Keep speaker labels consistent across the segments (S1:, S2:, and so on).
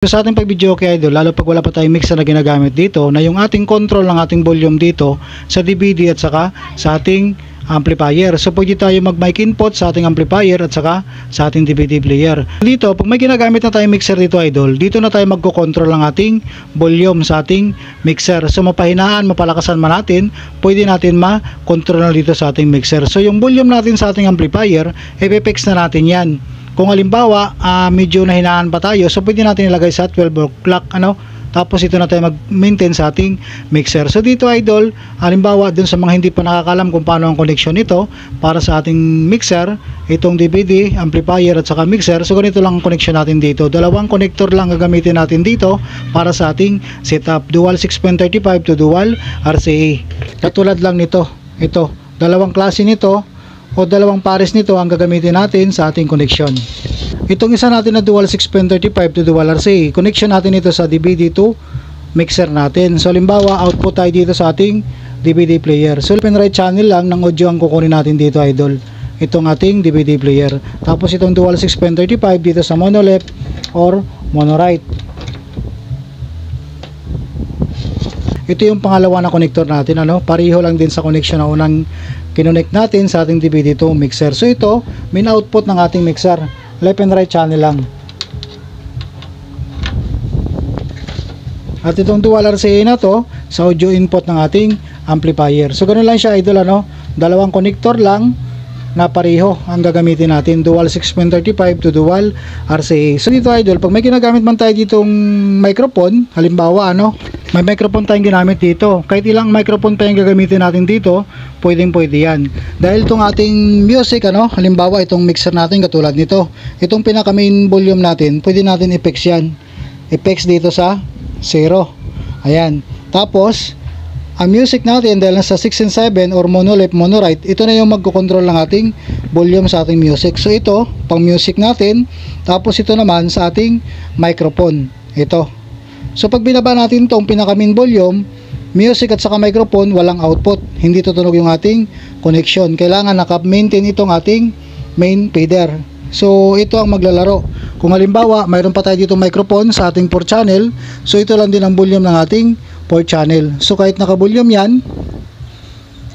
S1: So sa ating pag-video kay idol, lalo pag wala pa tayong mixer na ginagamit dito, na yung ating control ng ating volume dito sa DVD at saka sa ating amplifier. So pwede tayo mag-mic input sa ating amplifier at saka sa ating DVD player. Dito, pag may ginagamit na tayong mixer dito idol, dito na tayo magko-control ng ating volume sa ating mixer. So mapahinaan, mapalakasan man natin, pwede natin ma-control na dito sa ating mixer. So yung volume natin sa ating amplifier, i-fix na natin yan. Kung halimbawa, medyo nahinaan pa tayo, so pwede natin ilagay sa 12 o'clock, tapos ito na tayo mag-maintain sa ating mixer. So dito idol, halimbawa dun sa mga hindi pa nakakalam kung paano ang connection nito para sa ating mixer, itong DVD, amplifier at saka mixer. So ganito lang ang connection natin dito. Dalawang connector lang gagamitin natin dito para sa ating setup. Dual 6.35 to dual RCA. Katulad lang nito. Ito, dalawang klase nito o dalawang pares nito ang gagamitin natin sa ating connection. Itong isa natin na dual 6.35 to dual RCA, connection natin ito sa DVD to mixer natin. So halimbawa, output tayo dito sa ating DVD player. So left and right channel lang ng audio ang kukunin natin dito idol. Itong ating DVD player. Tapos itong dual 6.35 dito sa mono left or mono right. Ito yung pangalawa na connector natin, pareho lang din sa connection na unang kinonect natin sa ating DVD to mixer. So ito, main output ng ating mixer, left and right channel lang. At itong dual RCA na to, sa audio input ng ating amplifier. So ganun lang siya idol, dalawang connector lang na pareho ang gagamitin natin, dual 6.35 to dual RCA. So dito idol, pag may ginagamit man tayo ditong microphone, halimbawa may microphone tayong ginamit dito, kahit ilang microphone pa yung gagamitin natin dito, pwedeng yan. Dahil itong ating music, halimbawa itong mixer natin katulad nito, itong pinaka main volume natin, pwede natin effects yan, effects dito sa 0, ayan. Tapos ang music natin, dahil nasa 6 and 7 or mono left, mono right, ito na yung magko-control ng ating volume sa ating music. So ito, pang music natin, tapos ito naman sa ating microphone, ito. So pag binaba natin itong pinaka main volume, music at saka microphone, walang output, hindi tutunog yung ating connection. Kailangan naka-maintain itong ating main fader. So ito ang maglalaro. Kung halimbawa mayroon pa tayo dito microphone sa ating 4 channel, so ito lang din ang volume ng ating 4 channel. So kahit naka-volume yan,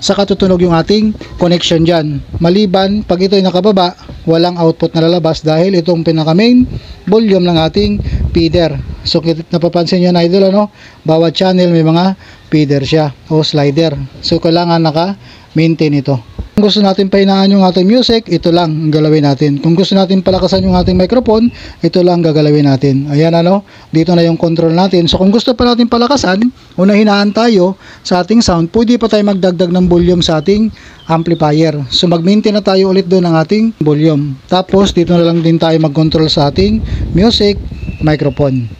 S1: saka tutunog yung ating connection dyan. Maliban pag ito ay nakababa, walang output na lalabas dahil itong pinaka main volume ng ating feeder. So napapansin nyo na idol, bawat channel may mga feeder siya o slider. So kailangan naka-maintain ito. Kung gusto natin pahinaan yung ating music, ito lang ang galawin natin. Kung gusto natin palakasan yung ating microphone, ito lang gagalawin natin. Ayan dito na yung control natin. So kung gusto pa natin palakasan o nahinaan tayo sa ating sound, pwede pa tayo magdagdag ng volume sa ating amplifier. So mag-maintain na tayo ulit doon ng ating volume. Tapos dito na lang din tayo mag-control sa ating music, microphone.